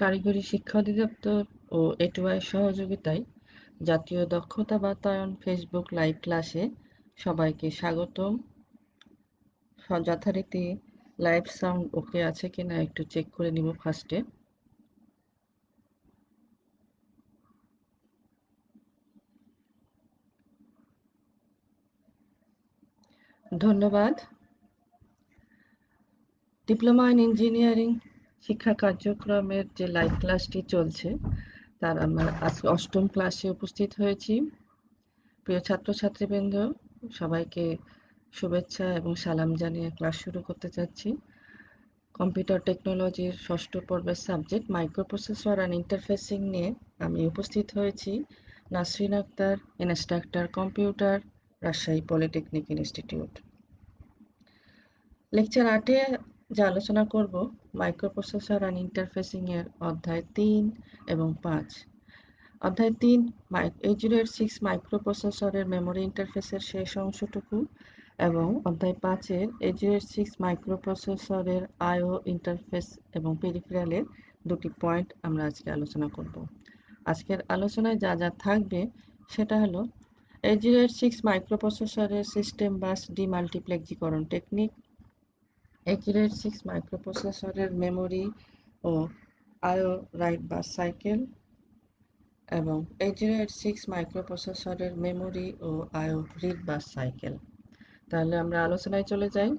কারিগরি শিক্ষা অধিদপ্তর ও এটুআই সহযোগিতায় জাতীয় দক্ষতা বাতায়ন ফেসবুক লাইভ ক্লাসে সবাইকে স্বাগতম। যথারীতি লাইভ সাউন্ড ওকে আছে কিনা একটু চেক করে নিব ফার্স্টে। ধন্যবাদ। ডিপ্লোমা ইন ইঞ্জিনিয়ারিং শিক্ষা কার্যক্রমের যে লাইভ ক্লাসটি চলছে তার আমরা আজকে ৮ম ক্লাসে উপস্থিত হয়েছি। প্রিয় ছাত্রছাত্রীবৃন্দ, সবাইকে শুভেচ্ছা এবং সালাম জানিয়ে ক্লাস শুরু করতে চাচ্ছি। কম্পিউটার টেকনোলজির ৬ষ্ঠ পর্বের সাবজেক্ট মাইক্রোপ্রসেসর অ্যান্ড ইন্টারফেসিং নিয়ে আমি উপস্থিত হয়েছি। Nasrin Akter, instructor computer, Rajshahi polytechnic institute. Lecture ৮-এ যা আলোচনা করব মাইক্রোপ্রসেসর অ্যান্ড ইন্টারফেসিং এর অধ্যায় ৩ এবং ৫। অধ্যায় ৩ 8086 মাইক্রোপ্রসেসরের মেমোরি ইন্টারফেসের শেষ অংশটুকু এবং অধ্যায় ৫-এর 8086 মাইক্রোপ্রসেসরের আইও ইন্টারফেস এবং পেরিফেরালের দুটি পয়েন্ট আমরা আজকে আলোচনা করব। আজকের আলোচনায় যা যা থাকবে সেটা হলো 8086 মাইক্রোপ্রসেসরের সিস্টেম বাস ডিমাল্টিপ্লেক্সিকরণ টেকনিক, 8086 মাইক্রোপ্রসেসরের মেমোরি ও আইও রাইট বাস সাইকেল এবং 8086 মাইক্রোপ্রসেসরের মেমোরি ও আইও রিড বাস সাইকেল। তাহলে আমরা আলোচনায় চলে যাই।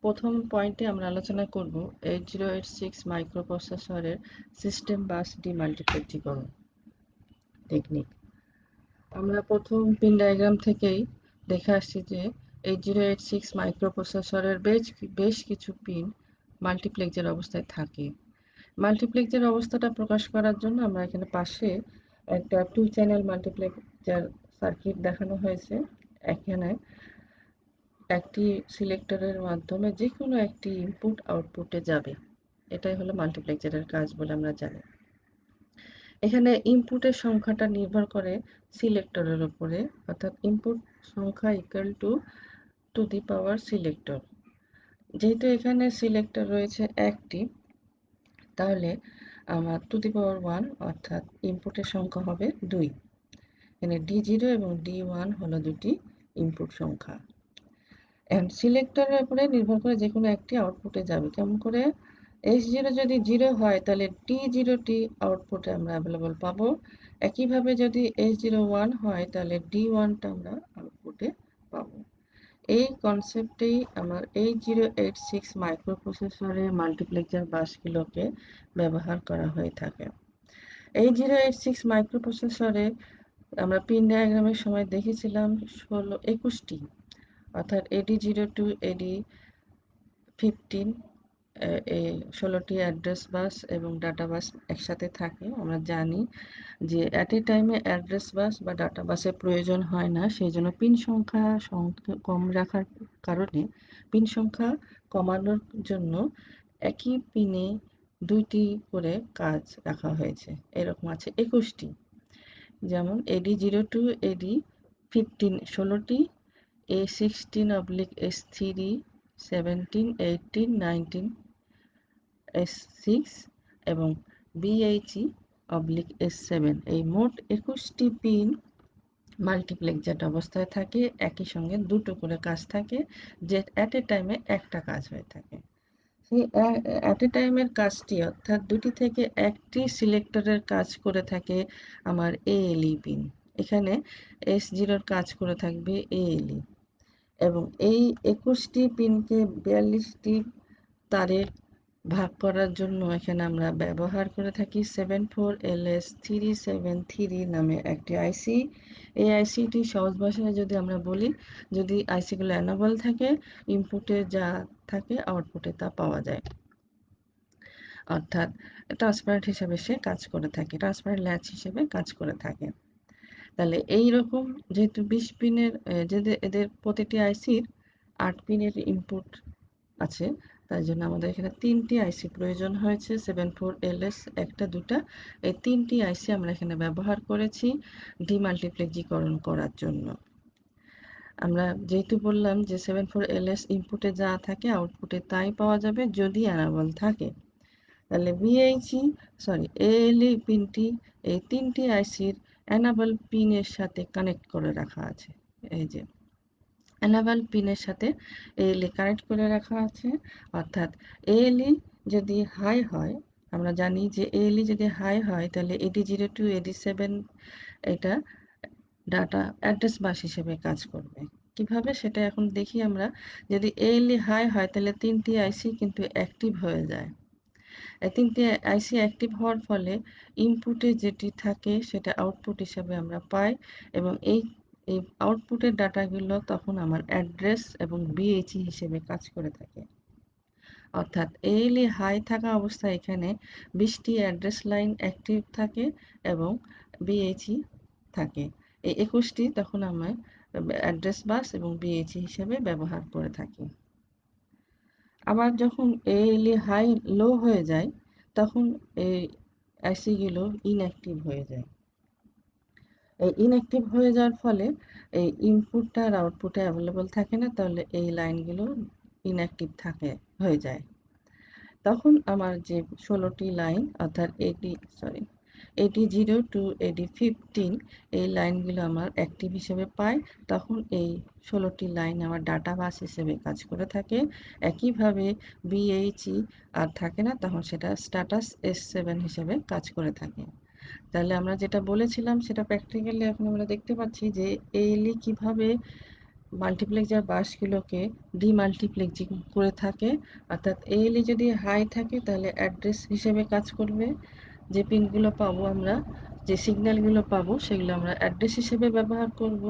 প্রথম পয়েন্টে আমরা আলোচনা করব 8086 মাইক্রোপ্রসেসরের সিস্টেম বাস ডিমাল্টিপ্লেক্সিকরণ টেকনিক। আমরা প্রথম পিন ডায়াগ্রাম থেকেই দেখে আসছি যে 8086 মাইক্রোপ্রসেসরের বেশ কিছু পিন মাল্টিপ্লেক্সের অবস্থায় থাকে। মাল্টিপ্লেক্সের অবস্থাটা প্রকাশ করার জন্য আমরা এখানে পাশে একটা 2 চ্যানেল মাল্টিপ্লেক্সার সার্কিট দেখানো হয়েছে। এখানে একটি সিলেক্টরের মাধ্যমে যে কোনো একটি ইনপুট আউটপুটে যাবে। এটাই হলো মাল্টিপ্লেক্সারের কাজ বলে আমরা জানি। এখানে ইনপুটের সংখ্যাটা নির্ভর করে সিলেক্টরের উপরে, অর্থাৎ ইনপুট সংখ্যা equal to the power selector. যেহেতু এখানে সিলেক্টর রয়েছে একটি, তাহলে আমার টু দি পাওয়ার 1 অর্থাৎ ইনপুটের সংখ্যা হবে 2। এখানে D0 এবং D1 হলো দুটি ইনপুট সংখ্যা। এখন সিলেক্টরের উপরে নির্ভর করে যে কোনো একটি আউটপুটে যাবে। কেমন করে? S0 যদি 0 হয় তাহলে D0টি আউটপুটে আমরা অ্যাভেলেবল পাবো। একইভাবে যদি S0 1 হয় তাহলে D1টা আমরা আউটপুটে পাবো। এই কনসেপ্টেই আমার 8086 মাইক্রোপ্রসেসরের মাল্টিপ্লেক্সার বাসগুলোকে ব্যবহার করা হয়ে থাকে। 8086 মাইক্রোপ্রসেসরে আমরা পিন ডায়াগ্রামের সময় দেখেছিলাম 21টি, অর্থাৎ AD02 AD15 এই 16টি অ্যাড্রেস বাস এবং ডাটা বাস একসাথে থাকে। আমরা জানি যে অ্যাট এ টাইমে অ্যাড্রেস বাস বা ডাটা বাসের প্রয়োজন হয় না, সেই জন্য পিন সংখ্যা কম রাখার কারণে পিন সংখ্যা কমানোর জন্য একই পিনে 2টি করে কাজ রাখা হয়েছে। এরকম আছে 21টি, যেমন AD02 AD15 16টি, A16/S3 17 18 19 S6 এবং BHE/S7 এই মোট 21টি পিন মাল্টিপ্লেক্সার অবস্থায় থাকে। একই সঙ্গে দুটো করে কাজ থাকে, যে অ্যাট এ টাইমে একটা কাজ হয়ে থাকে। সেই অ্যাট এ টাইমের কাজটি অর্থাৎ দুটি থেকে একটি সিলেক্টরের কাজ করে থাকে আমার ALE পিন। এখানে S0 কাজ করে থাকবে ALE এবং এই 21টি পিনকে 42টি তারে ভাগ করার জন্য এখানে আমরা ব্যবহার করে থাকি 74LS373 নামে একটি আইসি। এই আইসিটি সহজ ভাষায় যদি আমরা বলি, যদি আইসিগুলো এনেবল থাকে, ইনপুটে যা থাকে আউটপুটে তা পাওয়া যায়, অর্থাৎ ট্রান্সপারেন্ট হিসেবে সে কাজ করে থাকে, ট্রান্সপারেন্ট ল্যাচ হিসেবে কাজ করে থাকে। তাহলে এই রকম যেহেতু 20 পিনের এদের প্রতিটি আইসির 8 পিনের ইনপুট আছে, তাই জন্য আমাদের এখানে 3টি আইসি প্রয়োজন হয়েছে। 74LS একটা দুটা, এই 3টি আইসি আমরা এখানে ব্যবহার করেছি ডিমাল্টিপ্লেক্সিকরণ করার জন্য। আমরা যেহেতু বললাম যে 74LS ইনপুটে যা থাকে আউটপুটে তাই পাওয়া যাবে যদি অ্যানাবল থাকে, তাহলে বিএইচই এএলই পিনটি এই 3টি আইসির এনাবল পিনের সাথে কানেক্ট করে রাখা আছে। এই যে এনাবল পিনের সাথে এএলই কানেক্ট করে রাখা আছে, অর্থাৎ এএলই যদি হাই হয়, আমরা জানি যে এএলই যদি হাই হয় তাহলে AD0 to AD7 এটা ডাটা অ্যাড্রেস বাস হিসেবে কাজ করবে। কিভাবে সেটা এখন দেখি আমরা। যদি এএলই হাই হয় তাহলে 3টি আইসি কিন্তু অ্যাক্টিভ হয়ে যায়। এই 3টি আইসি অ্যাক্টিভ হওয়ার ফলে ইনপুটে যেটি থাকে সেটা আউটপুট হিসেবে আমরা পাই, এবং এই এই আউটপুটের ডাটাগুলো তখন আমার অ্যাড্রেস এবং বিএইচই হিসেবে কাজ করে থাকে। অর্থাৎ এএলই হাই থাকা অবস্থায় এখানে 20টি অ্যাড্রেস লাইন অ্যাক্টিভ থাকে এবং বিএইচই থাকে। এই 21টি তখন আমরা অ্যাড্রেস বাস এবং বিএইচই হিসেবে ব্যবহার করে থাকি। আবার যখন এএলই হাই লো হয়ে যায় তখন এই আইসিগুলো ইনঅ্যাক্টিভ হয়ে যায়। এই ইনঅ্যাক্টিভ হয়ে যাওয়ার ফলে এই ইনপুটটা আর আউটপুটে অ্যাভেলেবল থাকে না, তাহলে এই লাইনগুলো ইনঅ্যাক্টিভ হয়ে যায়। তখন আমার যে 16টি লাইন অর্থাৎ AD0 to AD15 এই লাইনগুলো আমার অ্যাক্টিভ হিসেবে পাই। তখন এই 16টি লাইন আমার ডাটা বাস হিসেবে কাজ করে থাকে। একইভাবে বিএইচই আর থাকে না, তখন সেটা স্ট্যাটাস S7 হিসেবে কাজ করে থাকে। তাহলে আমরা যেটা বলেছিলাম সেটা প্র্যাকটিক্যালি এখন আমরা দেখতে পাচ্ছি যে এএলই কিভাবে মাল্টিপ্লেক্সার বাসগুলোকে ডিমাল্টিপ্লেক্সিং করে থাকে। অর্থাৎ এএলই যদি হাই থাকে তাহলে অ্যাড্রেস হিসেবে কাজ করবে। যে পিনগুলো পাবো আমরা, যে সিগন্যালগুলো পাবো সেগুলো আমরা অ্যাড্রেস হিসেবে ব্যবহার করব।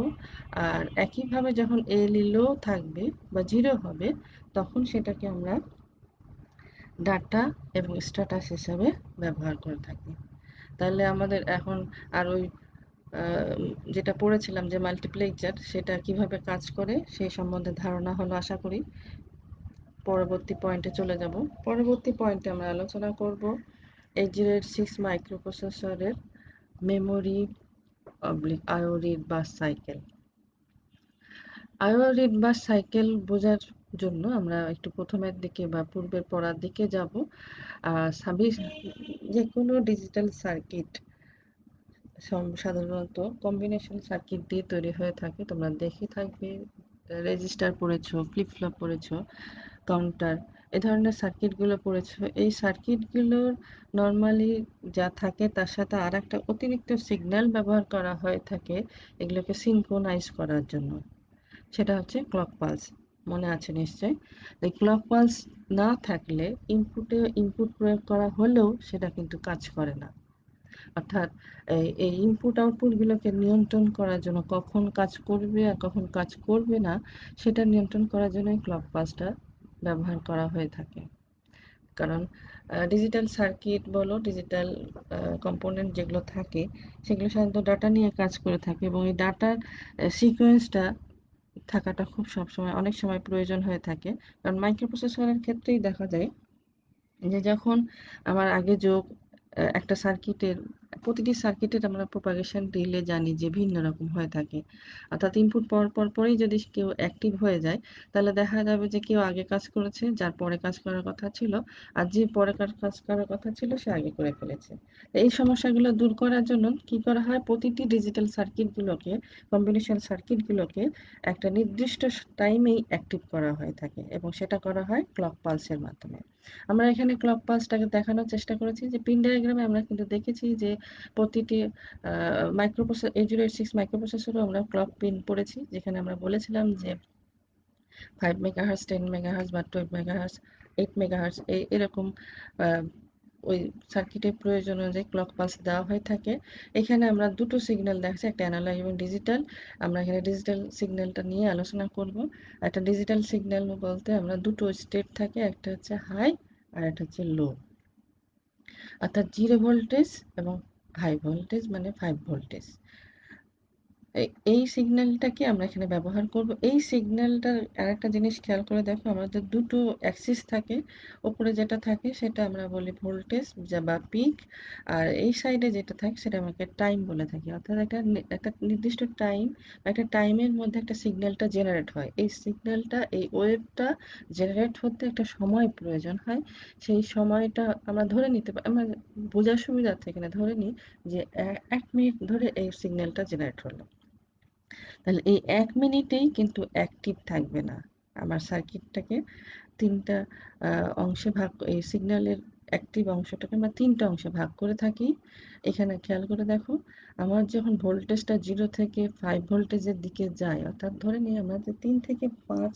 আর একইভাবে যখন এএলই লো থাকবে বা 0 হবে তখন সেটাকে আমরা ডাটা এবং স্ট্যাটাস হিসাবে ব্যবহার করে থাকি। তাহলে আমাদের এখন আর ওই যেটা পড়েছিলাম যে মাল্টিপ্লেক্সার সেটা কিভাবে কাজ করে সেই সম্বন্ধে ধারণা হলো আশা করি। পরবর্তী পয়েন্টে চলে যাব। পরবর্তী পয়েন্টে আমরা আলোচনা করব 8086 মাইক্রোপ্রসেসরের মেমোরি আইও রিড বাস সাইকেল। আইও রিড বাস সাইকেল বোঝার জন্য আমরা একটু প্রথমের দিকে বা পূর্বের পড়ার দিকে যাব। যে কোনো ডিজিটাল সার্কিট সাধারণত কম্বিনেশন সার্কিট দিয়ে তৈরি হয়ে থাকে। তোমরা দেখে থাকবে, রেজিস্টার পড়েছো, ফ্লিপ ফ্লপ পড়েছো, কাউন্টার, এ ধরনের সার্কিটগুলো পড়েছো। এই সার্কিটগুলোর নর্মালি যা থাকে তার সাথে আর একটা অতিরিক্ত সিগন্যাল ব্যবহার করা হয়ে থাকে এগুলোকে সিনক্রোনাইজ করার জন্য। সেটা হচ্ছে ক্লক পালস। মনে আছে নিশ্চয়। এই ক্লক পালস না থাকলে ইনপুট প্রয়োগ করা হলেও সেটা কিন্তু কাজ করে না। অর্থাৎ এই ইনপুট আউটপুটগুলোকে নিয়ন্ত্রণ করার জন্য কখন কাজ করবে আর কখন কাজ করবে না সেটা নিয়ন্ত্রণ করার জন্যই ক্লক পালসটা ব্যবহার করা হয়ে থাকে। কারণ ডিজিটাল সার্কিট বলো, ডিজিটাল কম্পোনেন্ট যেগুলো থাকে সেগুলো সাধারণত ডাটা নিয়ে কাজ করে থাকে, এবং এই ডাটার সিকোয়েন্সটা থাকাটা খুব সবসময় অনেক সময় প্রয়োজন হয়ে থাকে। কারণ মাইক্রোপ্রসেসরের ক্ষেত্রেই দেখা যায় যে যখন আমার আগে যোগ একটা সার্কিটের প্রতিটি সার্কিটের আমরা প্রপাগেশন ডিলে জানি যে ভিন্ন রকম হয়ে থাকে। অর্থাৎ ইনপুট পরেই যদি কেউ অ্যাক্টিভ হয়ে যায় তাহলে দেখা যাবে যে কেউ আগে কাজ করেছে যার পরে কাজ করার কথা ছিল, আর যে পরে কাজ করার কথা ছিল সে আগে করে ফেলেছে। এই সমস্যাগুলো দূর করার জন্য কি করা হয়, প্রতিটি ডিজিটাল সার্কিটগুলোকে, কম্বিনেশন সার্কিটগুলোকে একটা নির্দিষ্ট টাইমেই অ্যাক্টিভ করা হয়ে থাকে, এবং সেটা করা হয় ক্লক পালসের মাধ্যমে। আমরা এখানে ক্লক পালসটাকে দেখানোর চেষ্টা করেছি যে পিন ডায়াগ্রামে আমরা কিন্তু দেখেছি যে প্রতিটি মাইক্রোপ্রসেসর 8086 মাইক্রোপ্রসেসরও আমরা ক্লক পিন পড়েছি, যেখানে আমরা বলেছিলাম যে 5 মেগাহার্জ, 10 মেগাহার্জ বা 12 মেগাহার্জ, 8 মেগাহার্জ এরকম ওই সার্কিটের প্রয়োজন অনুযায়ী ক্লক পালস দেওয়া হয়ে থাকে। এখানে আমরা দুটো সিগন্যাল দেখাচ্ছি, একটা অ্যানালগ এবং ডিজিটাল। আমরা এখানে ডিজিটাল সিগন্যালটা নিয়ে আলোচনা করব। একটা ডিজিটাল সিগন্যাল বলতে আমরা দুটো স্টেট থাকে, একটা হচ্ছে হাই আর একটা হচ্ছে লো। অর্থাৎ 0 ভোল্টেজ এবং হাই ভোল্টেজ মানে 5 ভোল্টেজ। এই সিগন্যালটাকে আমরা এখানে ব্যবহার করব। এই সিগন্যালটার আরেকটা জিনিস খেয়াল করে দেখো, আমাদের দুটো অ্যাক্সিস থাকে। উপরে যেটা থাকে সেটা আমরা বলি ভোল্টেজ বা পিক, আর এই সাইডে যেটা থাকে সেটা আমাকে টাইম বলে থাকি। অর্থাৎ একটা নির্দিষ্ট টাইম, একটা টাইমের মধ্যে একটা সিগন্যালটা জেনারেট হয়। এই সিগন্যালটা, এই ওয়েভটা জেনারেট হতে একটা সময় প্রয়োজন হয়। সেই সময়টা আমরা ধরে নিতে পারি, আমরা বোঝার সুবিধার্থে এখানে ধরে নিই যে 1 মিনিট ধরে এই সিগন্যালটা জেনারেট হলো। তাহলে এই 1 মিনিটেই কিন্তু অ্যাক্টিভ থাকবে না। আমার সার্কিটটাকে ৩টা অংশে ভাগ, এই সিগন্যালের অ্যাক্টিভ অংশটাকে আমরা ৩টা অংশে ভাগ করে থাকি। এখানে খেয়াল করে দেখো, আমার যখন ভোল্টেজটা 0 থেকে 5 ভোল্টেজের দিকে যায়, অর্থাৎ ধরে নিই আমাদের 3 থেকে 5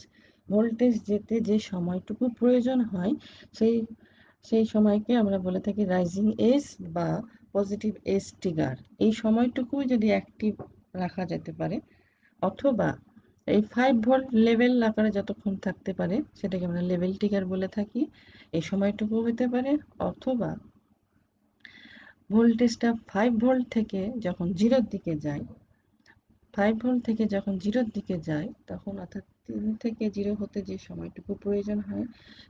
ভোল্টেজ যেতে যে সময়টুকু প্রয়োজন হয়, সেই সেই সময়কে আমরা বলে থাকি রাইজিং এজ বা পজিটিভ এজ ট্রিগার। এই সময়টুকুই যদি অ্যাক্টিভ রাখা যেতে পারে, অথবা এই 5 ভোল্ট লেভেল আকারে যতক্ষণ থাকতে পারে সেটাকে আমরা লেভেল ট্রিগার বলে থাকি। এই সময়টুকু হতে পারে, অথবা ভোল্টেজটা 5 ভোল্ট থেকে যখন 0-র দিকে যায়, 5 ভোল্ট থেকে যখন 0-র দিকে যায়, তখন অর্থাৎ 3 থেকে 0 হতে যে সময়টুকু প্রয়োজন হয়,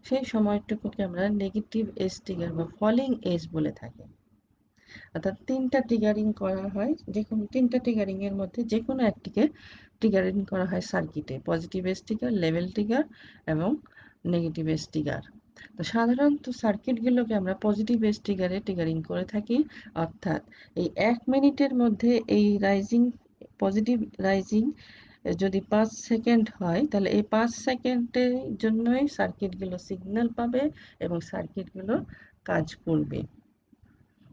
সেই সময়টুকুকে আমরা নেগেটিভ এজ ট্রিগার বা ফলিং এজ বলে থাকি। অর্থাৎ 3টা ট্রিগারিং করা হয়, যেকোনো 3টা ট্রিগারিং এর মধ্যে যেকোনো একটিকে ট্রিগারিং করা হয় সার্কিটে, positive edge trigger, level trigger এবং নেগেটিভ এজ ট্রিগার। তো সাধারণত সার্কিটগুলোকে আমরা পজিটিভ এজ ট্রিগারে ট্রিগারিং করে থাকি। অর্থাৎ এই 1 মিনিটের মধ্যে এই রাইজিং, পজিটিভ রাইজিং যদি 5 সেকেন্ড হয়, তাহলে এই 5 সেকেন্ডের জন্যই সার্কিটগুলো সিগন্যাল পাবে এবং সার্কিটগুলো কাজ করবে।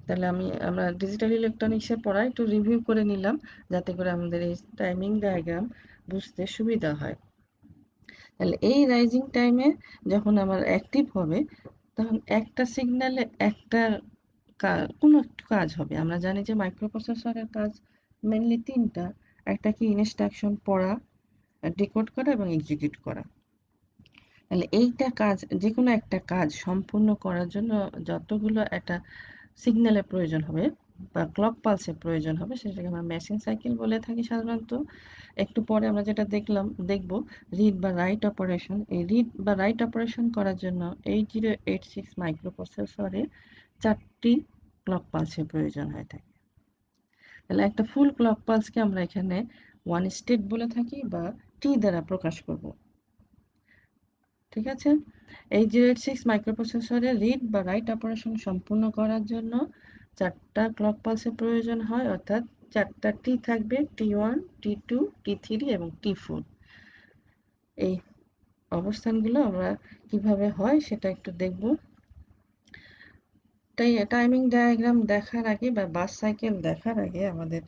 তাহলে আমরা ডিজিটাল ইলেকট্রনিক্সের পড়া একটু রিভিউ করে নিলাম, যাতে করে আমাদের এই টাইমিং ডায়াগ্রাম বুঝতে সুবিধা হয়। তাহলে এই রাইজিং টাইমে যখন আমার অ্যাক্টিভ হবে, তখন একটা সিগন্যালে একটা কোনো একটু কাজ হবে। আমরা জানি যে মাইক্রোপ্রসেসরের কাজ মেনলি 3টা। একটা কি ইনস্ট্রাকশন পড়া, ডিকোড করা এবং এক্সিকিউট করা। তাহলে এইটা কাজ, যে কোনো একটা কাজ সম্পূর্ণ করার জন্য যতগুলো একটা সিগন্যালের প্রয়োজন হবে বা ক্লক পালসের প্রয়োজন হবে, সেটাকে আমরা মেশিন সাইকেল বলে থাকি সাধারণত। একটু পরে আমরা যেটা দেখব রিড বা রাইট অপারেশন। এই রিড বা রাইট অপারেশন করার জন্য 8086 মাইক্রোপ্রসেসরে 4টি ক্লক পালসের প্রয়োজন হয়ে থাকে। তাহলে একটা ফুল ক্লক পালসকে আমরা এখানে 1 স্টেট বলে থাকি বা টি দ্বারা প্রকাশ করব। ঠিক আছে? 8086 মাইক্রোপ্রসেসরে রিড বা রাইট অপারেশন সম্পূর্ণ করার জন্য 4টা ক্লক পালসের প্রয়োজন হয়, অর্থাৎ 4টা টি থাকবে, T1, T2, T3 এবং T4। এই অবস্থানগুলো আমরা কিভাবে হয় সেটা একটু দেখব। তাই টাইমিং ডায়াগ্রাম দেখার আগে বা বাস সাইকেল দেখার আগে আমাদের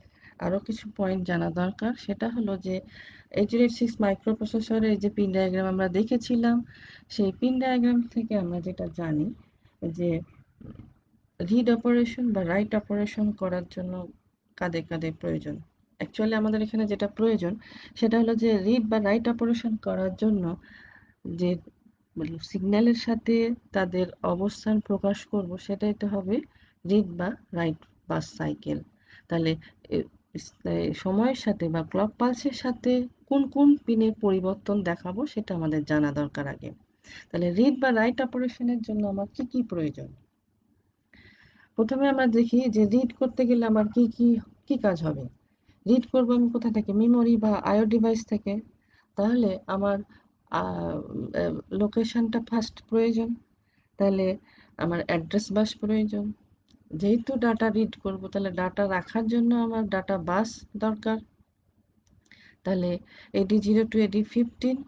আরো কিছু পয়েন্ট জানা দরকার। সেটা হলো যে 8086 মাইক্রোপ্রসেসরের যে পিন ডায়াগ্রাম আমরা দেখেছিলাম, সেই পিন ডায়াগ্রাম থেকে আমরা যেটা জানি যে রিড অপারেশন বা রাইট অপারেশন করার জন্য কাদের কাদের প্রয়োজন। অ্যাকচুয়ালি আমাদের এখানে যেটা প্রয়োজন সেটা হলো যে রিড বা রাইট অপারেশন করার জন্য যে সিগন্যালের সাথে তাদের অবস্থান প্রকাশ করব, সেটাই তো হবে রিড বা রাইট বাস সাইকেল। তাহলে সময়ের সাথে বা ক্লক পালসের সাথে কোন কোন পিনের পরিবর্তন দেখাবো সেটা আমাদের জানা দরকার আগে। তাহলে রিড বা রাইট অপারেশনের জন্য আমার কি কি প্রয়োজন। প্রথমে আমরা দেখি যে রিড করতে গেলে আমার কি কি কি কাজ হবে। রিড করবো আমি কোথা থেকে? মেমোরি বা আইও ডিভাইস থেকে। তাহলে আমার লোকেশনটা ফার্স্ট প্রয়োজন। তাহলে আমার অ্যাড্রেস বাস প্রয়োজন। যেহেতু ডাটা রিড করব, তাহলে ডাটা রাখার জন্য আমার ডাটা বাস দরকার। তাহলে AD0 to AD15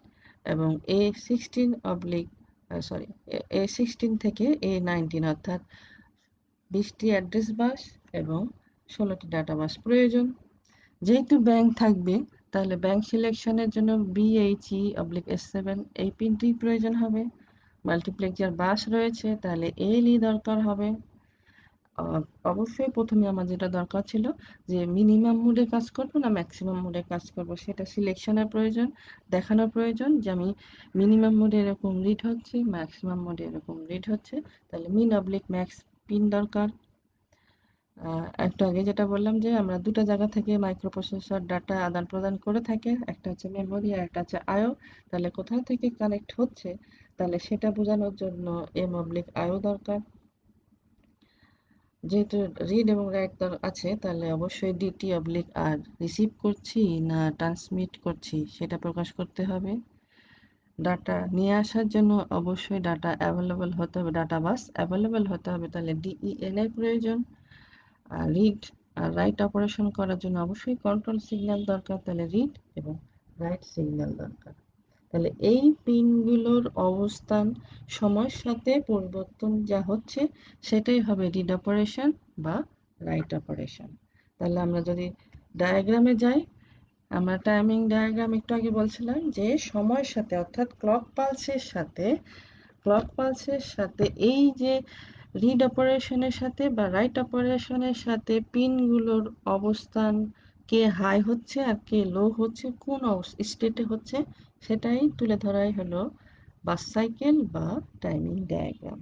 এবং A16 থেকে A19, অর্থাৎ 20টি অ্যাড্রেস বাস এবং 16টি ডাটা বাস প্রয়োজন। যেহেতু ব্যাংক থাকবে, তাহলে ব্যাংক সিলেকশনের জন্য BHE/S7 এই পিনটি প্রয়োজন হবে। মাল্টিপ্লেক্সার বাস রয়েছে, তাহলে ALE দরকার হবে। অবশ্যই প্রথমে আমার যেটা দরকার ছিল যে মিনিমাম মোডে কাজ করব না ম্যাক্সিমাম মোডে কাজ করব, সেটা সিলেকশনের প্রয়োজন, দেখানোর প্রয়োজন যে আমি মিনিমাম মোডে এরকম রিড হচ্ছে, ম্যাক্সিমাম মোডে এরকম রিড হচ্ছে। তাহলে min/max পিন দরকার। একটু আগে যেটা বললাম যে আমরা দুটো জায়গা থেকে মাইক্রোপ্রসেসর ডাটা আদান প্রদান করে থাকে, একটা হচ্ছে মেমোরি আর একটা হচ্ছে আইও। তাহলে কোথা থেকে কানেক্ট হচ্ছে, তাহলে সেটা বোঝানোর জন্য এম অবলিক আইও দরকার। যেহেতু রিড এবং রাইট আছে, তাহলে অবশ্যই ডিটি অবলিক আর রিসিভ করছি না ট্রান্সমিট করছি সেটা প্রকাশ করতে হবে। ডাটা নিয়ে আসার জন্য অবশ্যই ডাটা অ্যাভেলেবল হতে হবে, ডাটা বাস অ্যাভেলেবল হতে হবে, তাহলে ডিইএন এর প্রয়োজন। আর রিড আর রাইট অপারেশন করার জন্য অবশ্যই কন্ট্রোল সিগন্যাল দরকার, তাহলে রিড এবং রাইট সিগন্যাল দরকার। তাহলে এই পিনগুলোর অবস্থান সময়ের সাথে পরিবর্তন যা হচ্ছে সেটাই হবে রিড অপারেশন বা রাইট অপারেশন। তাহলে আমরা যদি ডায়াগ্রামে যাই, আমরা টাইমিং ডায়াগ্রাম একটু আগে বলছিলাম যে সময়ের সাথে অর্থাৎ ক্লক পালসের সাথে এই যে রিড অপারেশনের সাথে বা রাইট অপারেশনের সাথে পিনগুলোর অবস্থান কে হাই হচ্ছে আর কে লো হচ্ছে, কোন স্টেটে হচ্ছে, সেটাই তুলে ধরাই হলো বাস সাইকেল বা টাইমিং ডায়াগ্রাম।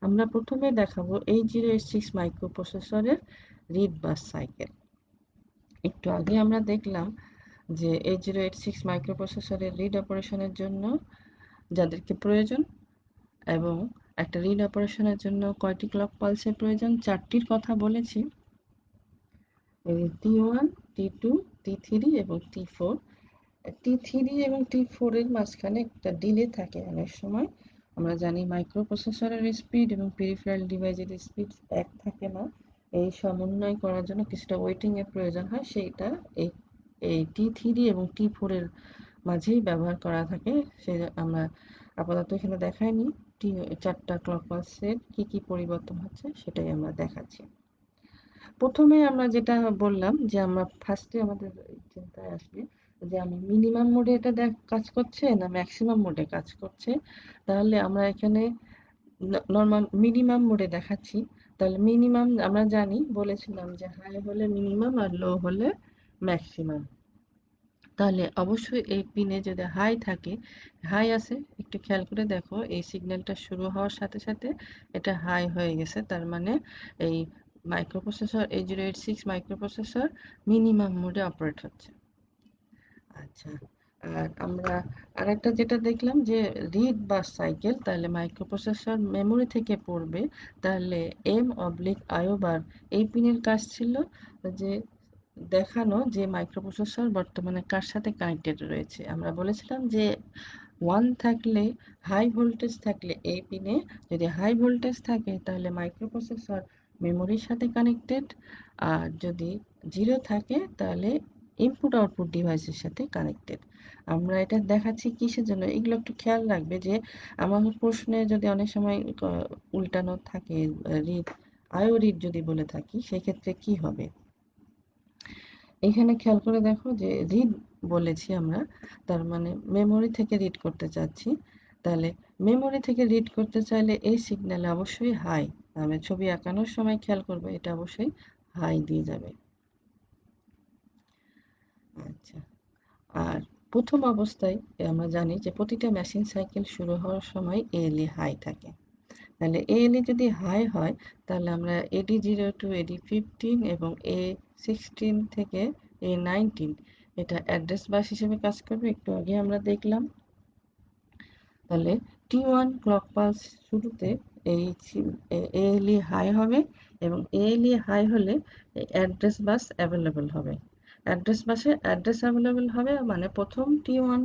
আমরা প্রথমে দেখাবো 8086 মাইক্রোপ্রসেসরের রিড বাস সাইকেল। একটু আগে আমরা দেখলাম যে 8086 মাইক্রোপ্রসেসরের রিড অপারেশনের জন্য যাদেরকে প্রয়োজন, এবং একটা রিড অপারেশনের জন্য কয়টি ক্লক পালসের প্রয়োজন, চারটির কথা বলেছি। T1, T2, T3 এবং T4। T3 এবং T4 এর মাঝখানে একটা ডিলে থাকে অনেক সময়। আমরা জানি মাইক্রোপ্রসেসরের স্পিড এবং পেরিফেরাল ডিভাইসের স্পিড এক থাকে না, এই সমন্বয় করার জন্য কিছুটা ওয়েটিং এর প্রয়োজন হয়, সেইটা এই এই T3 এবং T4 এর মাঝেই ব্যবহার করা থাকে। সে আমরা আপাতত এখানে দেখাইনি। চারটা ক্লক পালসের কি কি পরিবর্তন হচ্ছে সেটাই আমরা দেখাচ্ছি। প্রথমে আমরা যেটা বললাম যে আমরা ফার্স্টে আমাদের চিন্তায় আসবে যে আমি মিনিমাম মোডে এটা কাজ করছে না ম্যাক্সিমাম মোডে কাজ করছে। তাহলে আমরা এখানে নর্মাল মিনিমাম মোডে দেখাচ্ছি। তাহলে মিনিমাম আমরা জানি, বলেছিলাম যে হাই হলে মিনিমাম আর লো হলে ম্যাক্সিমাম। তাহলে অবশ্যই এই পিনে যদি হাই থাকে, হাই আছে, একটু খেয়াল করে দেখো এই সিগন্যালটা শুরু হওয়ার সাথে সাথে এটা হাই হয়ে গেছে, তার মানে এই মাইক্রোপ্রসেসর 8086 মাইক্রোপ্রসেসর মিনিমাম মোডে অপারেট হচ্ছে। আচ্ছা, আর আমরা আরেকটা যেটা দেখলাম যে রিড বাস সাইকেল, তাহলে মাইক্রোপ্রসেসর মেমোরি থেকে পড়বে, তাহলে এম অবলিক আইও বার এই পিনের কাজ ছিল যে দেখানো যে মাইক্রোপ্রসেসর বর্তমানে কার সাথে কানেক্টেড রয়েছে। আমরা বলেছিলাম যে 1 থাকলে, হাই ভোল্টেজ থাকলে এই পিনে যদি হাই ভোল্টেজ থাকে তাহলে মাইক্রোপ্রসেসর মেমোরির সাথে কানেক্টেড, আর যদি 0 থাকে তাহলে ইনপুট আউটপুট ডিভাইসের সাথে কানেক্টেড। আমরা এটা দেখাচ্ছি কিসের জন্য, এগুলো একটু খেয়াল রাখবে যে আমার প্রশ্নে যদি অনেক সময় উল্টানো থাকে, রিড আইও রিড যদি বলে থাকি সেক্ষেত্রে কি হবে। এখানে খেয়াল করে দেখো যে রিড বলেছি আমরা, তার মানে মেমোরি থেকে রিড করতে চাচ্ছি। তাহলে মেমোরি থেকে রিড করতে চাইলে এই সিগন্যালে অবশ্যই হাই, আমি ছবি আঁকানোর সময় খেয়াল করবে এটা অবশ্যই হাই দিয়ে যাবে। আচ্ছা, আর প্রথম অবস্থায় আমরা জানি যে প্রতিটা মেশিন সাইকেল শুরু হওয়ার সময় এএলই হাই থাকে। তাহলে এএলই যদি হাই হয় তাহলে আমরা AD0 টু AD15 এবং A16 থেকে A19 এটা অ্যাড্রেস বাস হিসেবে কাজ করবে, একটু আগে আমরা দেখলাম। তাহলে T1 ক্লক পালস শুরুতে এই এএলই হাই হবে, এবং এএলই হাই হলে অ্যাড্রেস বাস অ্যাভেলেবল হবে। অ্যাড্রেস বাসে অ্যাড্রেস অ্যাভেলেবল হবে মানে প্রথম T1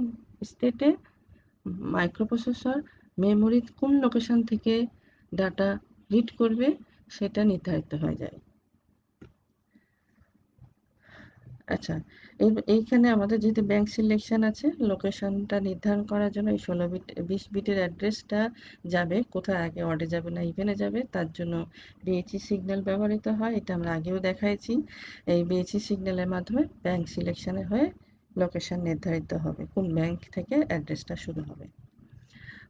স্টেটে মাইক্রোপ্রসেসর মেমোরির কোন লোকেশন থেকে ডাটা রিড করবে সেটা নির্ধারিত হয়ে যায়। আচ্ছা, এইখানে আমাদের যেহেতু ব্যাংক সিলেকশন আছে, লোকেশনটা নির্ধারণ করার জন্য এই 16 বিট 20 বিটের অ্যাড্রেসটা যাবে কোথায়, আগে অডে যাবে না ইভেনে যাবে, তার জন্য বিএইচই সিগন্যাল ব্যবহৃত হয়। এটা আমরা আগেও দেখাইছি। এই বিএইচই সিগন্যালের মাধ্যমে ব্যাংক সিলেকশনে হয়ে লোকেশন নির্ধারিত হবে, কোন ব্যাংক থেকে অ্যাড্রেসটা শুরু হবে।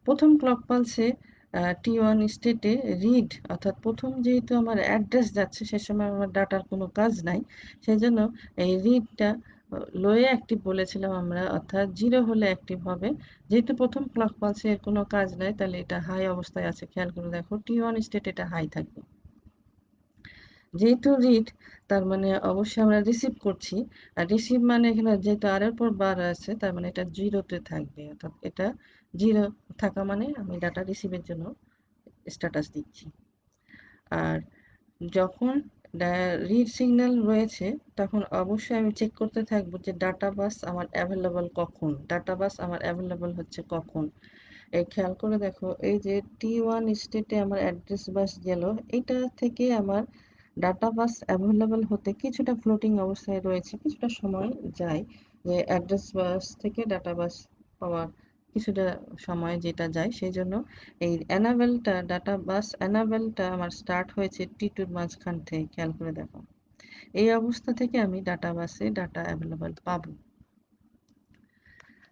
প্রথম ক্লক পালসে T1 স্টেটে রিড, অর্থাৎ প্রথম যেহেতু আমার অ্যাড্রেস যাচ্ছে সে সময় আমার ডাটার কোনো কাজ নাই, সেই জন্য এই রিডটা লোয়ে অ্যাক্টিভ বলেছিলাম আমরা, অর্থাৎ 0 হলে অ্যাক্টিভ হবে। যেহেতু প্রথম ক্লক পালসে এর কোনো কাজ নাই তাহলে এটা হাই অবস্থায় আছে, খেয়াল করে দেখো T1 স্টেট এটা হাই থাকবে। যেহেতু রিড, তার মানে অবশ্যই আমরা রিসিভ করছি। আর রিসিভ মানে এখানে যেহেতু আর এর পর বার আছে, তার মানে এটা 0 তে থাকবে। অর্থাৎ এটা 0 থাকা মানে আমি ডাটা রিসিভের জন্য স্ট্যাটাস দিচ্ছি। আর যখন রিড সিগন্যাল রয়েছে, তখন অবশ্যই আমি চেক করতে থাকবো যে ডাটা বাস আমার অ্যাভেলেবল কখন, ডাটা বাস আমার অ্যাভেলেবল হচ্ছে কখন। এই খেয়াল করে দেখো, এই যে T1 স্টেটে আমার অ্যাড্রেস বাস গেল, এটা থেকে আমার ডাটা বাস অ্যাভেলেবল হতে কিছুটা ফ্লোটিং অবস্থায় রয়েছে, কিছুটা সময় যায়। যে অ্যাড্রেস বাস থেকে ডাটা বাস পাওয়ার কিছুটা সময় যেটা যায়, সেই জন্য এই অ্যানাবেলটা, ডাটা বাস অ্যানাবেলটা আমার স্টার্ট হয়েছে T2 র মাঝখান থেকে। খেয়াল করে দেখো, এই অবস্থা থেকে আমি ডাটা বাসে ডাটা অ্যাভেলেবল পাবো।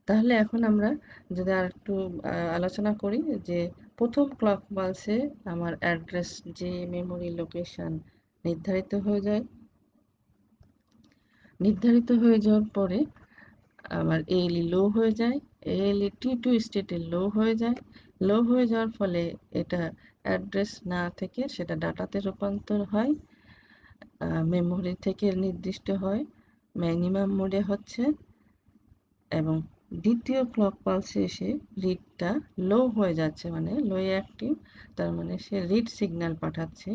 তাহলে এখন আমরা যদি আরেকটু আলোচনা করি যে প্রথম ক্লক পালসে আমার অ্যাড্রেস, যে মেমোরি লোকেশন নির্ধারিত হয়ে যায়। নির্ধারিত হয়ে যাওয়ার পরে আমার ALE লো হয়ে যায়, ALE T2 স্টেটে লো হয়ে যায়। লো হয়ে যাওয়ার ফলে এটা অ্যাড্রেস না থেকে সেটা ডাটাতে রূপান্তর হয়, মেমোরি থেকে নির্দিষ্ট হয়, মিনিমাম মোডে হচ্ছে। এবং দ্বিতীয় ক্লক পালসে এসে রিডটা লো হয়ে যাচ্ছে, মানে লো অ্যাক্টিভ, তার মানে সে রিড সিগন্যাল পাঠাচ্ছে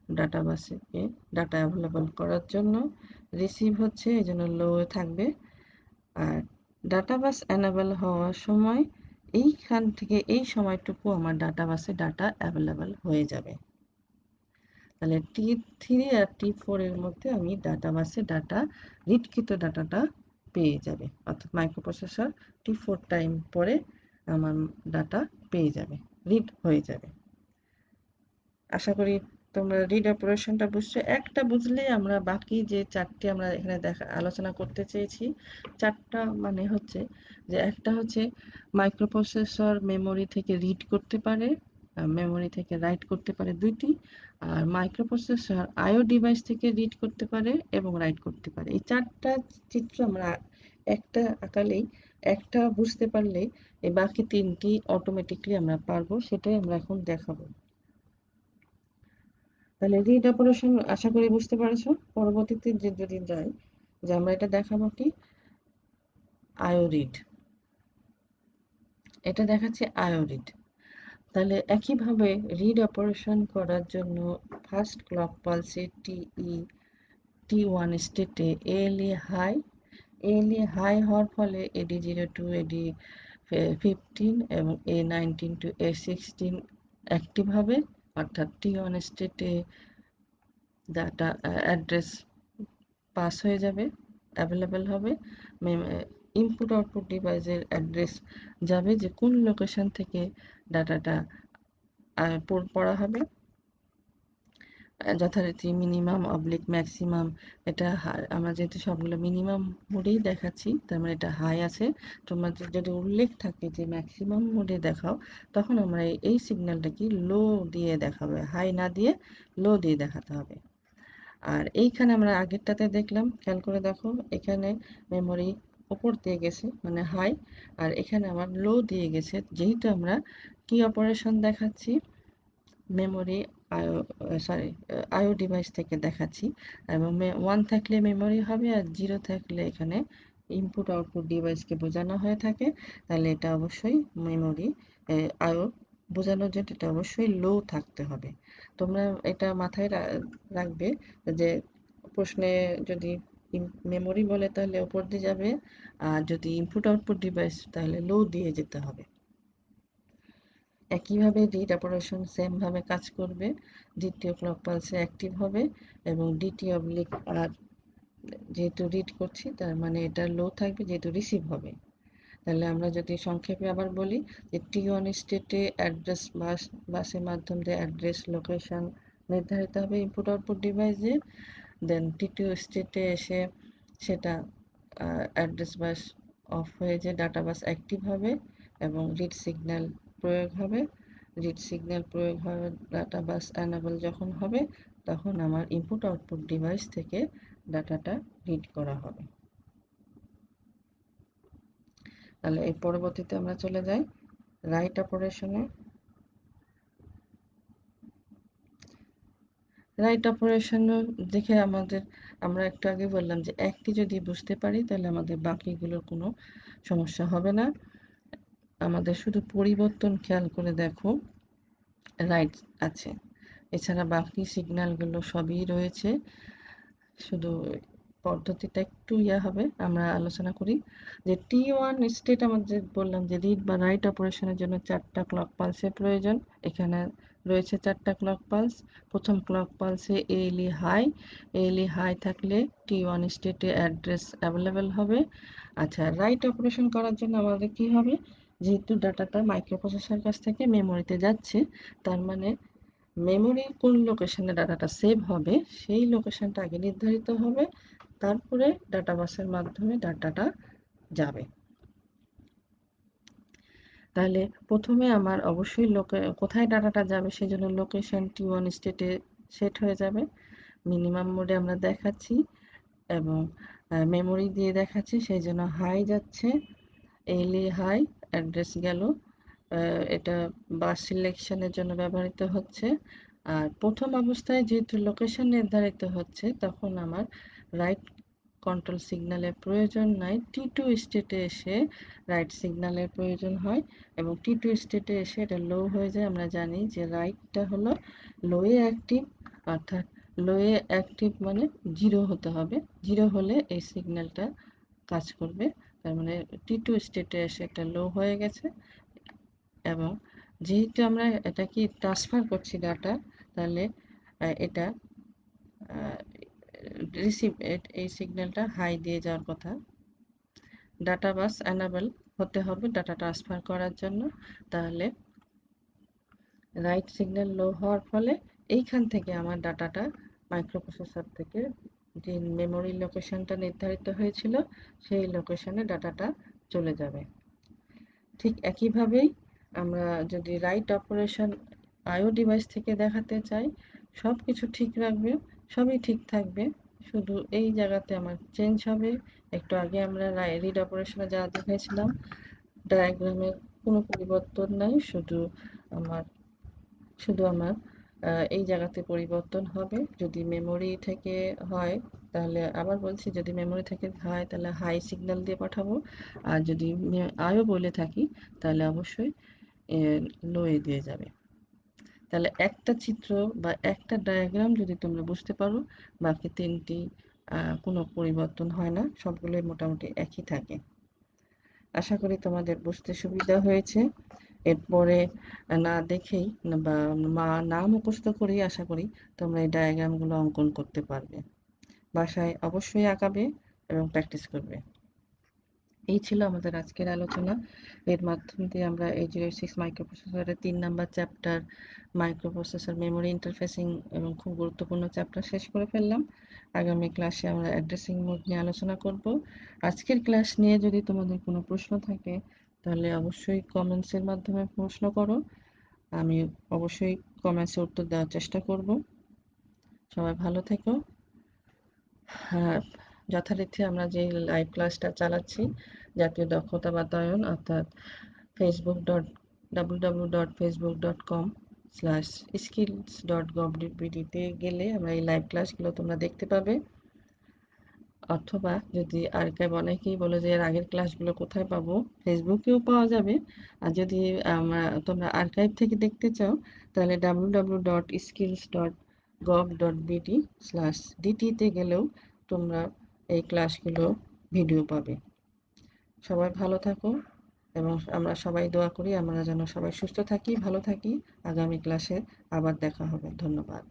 ডাটা বাসকে ডাটা অ্যাভেলেবল করার জন্য। রিসিভ হচ্ছে, এই জন্য লো থাকবে। আর ডাটা বাস অ্যানাবেল হওয়ার সময় এইখান থেকে এই সময়টুকু আমার ডাটা বাসে ডাটা অ্যাভেলেবল হয়ে যাবে। তাহলে T3 আর T4 এর মধ্যে আমি ডাটা বাসে ডাটা, রিডকৃত ডাটাটা পেয়ে যাবে। অর্থাৎ মাইক্রোপ্রসেসর T4 টাইম পরে আমার ডাটা পেয়ে যাবে, রিড হয়ে যাবে। আশা করি তোমরা রিড অপারেশনটা বুঝছো। একটা বুঝলেই আমরা বাকি যে চারটি আমরা এখানে আলোচনা করতে চেয়েছি, চারটা মানে হচ্ছে যে একটা হচ্ছে মাইক্রোপ্রসেসর মেমোরি থেকে রিড করতে পারে, মেমোরি থেকে রাইট করতে পারে দুইটি। আর মাইক্রোপ্রসেসর আইও ডিভাইস থেকে রিড করতে পারে এবং রাইট করতে পারে। এই চারটা চিত্র আমরা একটা আঁকালেই, একটা বুঝতে পারলেই এই বাকি তিনটি অটোমেটিকলি আমরা পারবো। সেটাই আমরা এখন দেখাবো। তাহলে রিড অপারেশন আশা করি বুঝতে পারছো। পরবর্তীতে যে যদি যাই, যে আমরা এটা দেখাবো কি আইও রিড, এটা দেখাচ্ছে আইও রিড। তাহলে একইভাবে রিড অপারেশন করার জন্য ফার্স্ট ক্লক পালসে T1 স্টেটে ALE হাই, ALE হাই হওয়ার ফলে AD02, AD15 এবং A19 to A16 অ্যাক্টিভ হবে। অর্থাৎ T1 স্টেটে ডাটা অ্যাড্রেস পাস হয়ে যাবে, অ্যাভেলেবেল হবে। ইনপুট আউটপুট ডিভাইসের অ্যাড্রেস যাবে যে কোন লোকেশন থেকে ডাটাটা পড়া হবে, যথারীতি মিনিমাম অবলিক ম্যাক্সিমাম। এটা আমরা যেহেতু সবগুলো মিনিমাম মোডেই দেখাচ্ছি, তার মানে এটা হাই আছে। তোমার যদি উল্লেখ থাকে যে ম্যাক্সিমাম মোডে দেখাও, তখন আমরা এই সিগন্যালটা কি লো দিয়ে দেখাবে, হাই না দিয়ে লো দিয়ে দেখাতে হবে। আর এইখানে আমরা আগেরটাতে দেখলাম, খেয়াল করে দেখো, এখানে মেমোরি উপর দিয়ে গেছে মানে হাই, আর এখানে আমার লো দিয়ে গেছে। যেহেতু আমরা কি অপারেশন দেখাচ্ছি, মেমোরি আইও, সরি, আইও ডিভাইস থেকে দেখাচ্ছি। এবং 1 থাকলে মেমোরি হবে, আর 0 থাকলে এখানে ইনপুট আউটপুট ডিভাইসকে বোঝানো হয়ে থাকে। তাহলে এটা অবশ্যই মেমোরি আইও বোঝানোর জন্য এটা অবশ্যই লো থাকতে হবে। তোমরা এটা মাথায় রাখবে যে প্রশ্নে যদি মেমোরি বলে তাহলে উপর দিয়ে যাবে, আর যদি ইনপুট আউটপুট ডিভাইস তাহলে লো দিয়ে যেতে হবে। একইভাবে রিড অপারেশন সেম ভাবে কাজ করবে। দ্বিতীয় ক্লক পালসে অ্যাক্টিভ হবে এবং ডিটি অবলিক আর যেহেতু রিড করছি, তার মানে এটা লো থাকবে যেহেতু রিসিভ হবে। তাহলে আমরা যদি সংক্ষেপে আবার বলি যে T1 স্টেটে অ্যাড্রেস বাসের মাধ্যম দিয়ে অ্যাড্রেস লোকেশন নির্ধারিত হবে ইনপুট আউটপুট ডিভাইসে। দেন T2 স্টেটে এসে সেটা অ্যাড্রেস বাস অফ হয়ে যে ডাটা বাস অ্যাক্টিভ হবে এবং রিড সিগন্যাল প্রয়োগ হবে। রিড সিগন্যাল প্রয়োগ হওয়ার ডাটা বাস অ্যানাবল যখন হবে, তখন আমার ইনপুট আউটপুট ডিভাইস থেকে ডাটাটা রিড করা হবে। তাহলে এই পরবর্তীতে আমরা চলে যাই রাইট অপারেশনে। রাইট অপারেশন দেখে আমরা একটু আগে বললাম যে একটি যদি বুঝতে পারি তাহলে আমাদের বাকিগুলোর কোনো সমস্যা হবে না। আমাদের শুধু পরিবর্তন খেয়াল করে দেখো, রাইট আছে, এছাড়া বাকি সিগন্যালগুলো সবই রয়েছে, শুধু পদ্ধতিটা একটু হবে। আমরা আলোচনা করি যে T1 স্টেট আমাদের বললাম যে রিড বা রাইট অপারেশনের জন্য 4টা ক্লক পালসের প্রয়োজন। এখানে রয়েছে 4টা ক্লক পালস। প্রথম ক্লক পালসে ALE হাই, ALE হাই থাকলে T1 স্টেটে অ্যাড্রেস অ্যাভেলেবেল হবে। আচ্ছা, রাইট অপারেশন করার জন্য আমাদের কি হবে, যেহেতু ডাটাটা মাইক্রোপ্রসেসর কাছ থেকে মেমোরিতে যাচ্ছে, তার মানে মেমোরির কোন লোকেশনে ডাটাটা সেভ হবে সেই লোকেশনটা আগে নির্ধারিত হবে, তারপরে ডাটা বাসের মাধ্যমে ডাটাটা যাবে। তাহলে প্রথমে আমার অবশ্যই কোথায় ডাটাটা যাবে সেজন্য লোকেশন T1 স্টেটে সেট হয়ে যাবে। মিনিমাম মোডে আমরা দেখাচ্ছি এবং মেমোরি দিয়ে দেখাচ্ছি, সেই জন্য হাই যাচ্ছে, এলি হাই, অ্যাড্রেস গেল। এটা বাস সিলেকশনের জন্য ব্যবহৃত হচ্ছে। আর প্রথম অবস্থায় যেহেতু লোকেশন নির্ধারিত হচ্ছে, তখন আমার রাইট কন্ট্রোল সিগন্যালের প্রয়োজন নাই, T2 স্টেটে এসে রাইট সিগন্যালের প্রয়োজন হয় এবং T2 স্টেটে এসে এটা লো হয়ে যায়। আমরা জানি যে রাইটটা হলো লোয়ে অ্যাক্টিভ, অর্থাৎ লোয়ে অ্যাক্টিভ মানে 0 হতে হবে, 0 হলে এই সিগন্যালটা কাজ করবে। তার মানে T2 স্টেটে এসে এটা লো হয়ে গেছে এবং যেহেতু আমরা এটা কি ট্রান্সফার করছি ডাটা, তাহলে এটা এই সিগন্যালটা হাই দিয়ে যাওয়ার কথা। ডাটা বাস এনাবেল হতে হবে ডাটা ট্রান্সফার করার জন্য। তাহলে রাইট সিগন্যাল লো হওয়ার ফলে এইখান থেকে আমার ডাটাটা মাইক্রোপ্রসেসর থেকে যে মেমোরি লোকেশনটা নির্ধারিত হয়েছিল সেই লোকেশনে ডাটাটা চলে যাবে। ঠিক একইভাবেই আমরা যদি রাইট অপারেশন আইও ডিভাইস থেকে দেখাতে চাই, সব কিছু ঠিক রাখবে, সবই ঠিক থাকবে, শুধু এই জায়গাতে আমার চেঞ্জ হবে। একটু আগে আমরা রিড অপারেশনে যা দেখেছিলাম ডায়াগ্রামে কোনো পরিবর্তন নাই, আমার শুধু আমার এই জায়গাতে পরিবর্তন হবে। যদি মেমোরি থেকে হয়, তাহলে আবার বলছি, যদি মেমোরি থেকে হয় তাহলে হাই সিগন্যাল দিয়ে পাঠাবো, আর যদি আইও বলে থাকি তাহলে অবশ্যই লোয়ে দিয়ে যাবে। তাহলে একটা চিত্র বা একটা ডায়াগ্রাম যদি তোমরা বুঝতে পারো, বাকি তিনটি কোনো পরিবর্তন হয় না, সবগুলোই মোটামুটি একই থাকে। আশা করি তোমাদের বুঝতে সুবিধা হয়েছে। এরপরে না দেখেই বা না মুখস্থ করেই আশা করি তোমরা এই ডায়াগ্রামগুলো অঙ্কন করতে পারবে। বাসায় অবশ্যই আঁকাবে এবং প্র্যাকটিস করবে। এই ছিল আমাদের আজকের আলোচনা। এর মাধ্যম দিয়ে আমরা 806 মাইক্রোপ্রসেসরের 3 number chapter microprocessor memory interfacing এবং খুব গুরুত্বপূর্ণ চ্যাপ্টার শেষ করে ফেললাম। আগামী ক্লাসে আমরা অ্যাড্রেসিং মোড নিয়ে আলোচনা করব। আজকের ক্লাস নিয়ে যদি তোমাদের কোনো প্রশ্ন থাকে তাহলে অবশ্যই কমেন্টসের মাধ্যমে প্রশ্ন করো, আমি অবশ্যই কমেন্টসে উত্তর দেওয়ার চেষ্টা করব। সবাই ভালো থেকো। হ্যাঁ, যথারীতি আমরা যে লাইভ ক্লাসটা চালাচ্ছি জাতীয় দক্ষতা বাতায়ন, অর্থাৎ www.facebook.com/skills.gov.bd তে গেলে আমরা এই লাইভ ক্লাসগুলো তোমরা দেখতে পাবে। অথবা যদি আর্কাইভ, অনেকেই বলে যে এর আগের ক্লাসগুলো কোথায় পাবো, ফেসবুকেও পাওয়া যাবে। আর যদি তোমরা আর্কাইভ থেকে দেখতে চাও তাহলে www.skills.gov.bd/dt তে গেলেও তোমরা এই ক্লাসগুলো ভিডিও পাবে। সবাই ভালো থাকো এবং আমরা সবাই দোয়া করি আমরা যেন সবাই সুস্থ থাকি, ভালো থাকি। আগামী ক্লাসে আবার দেখা হবে। ধন্যবাদ।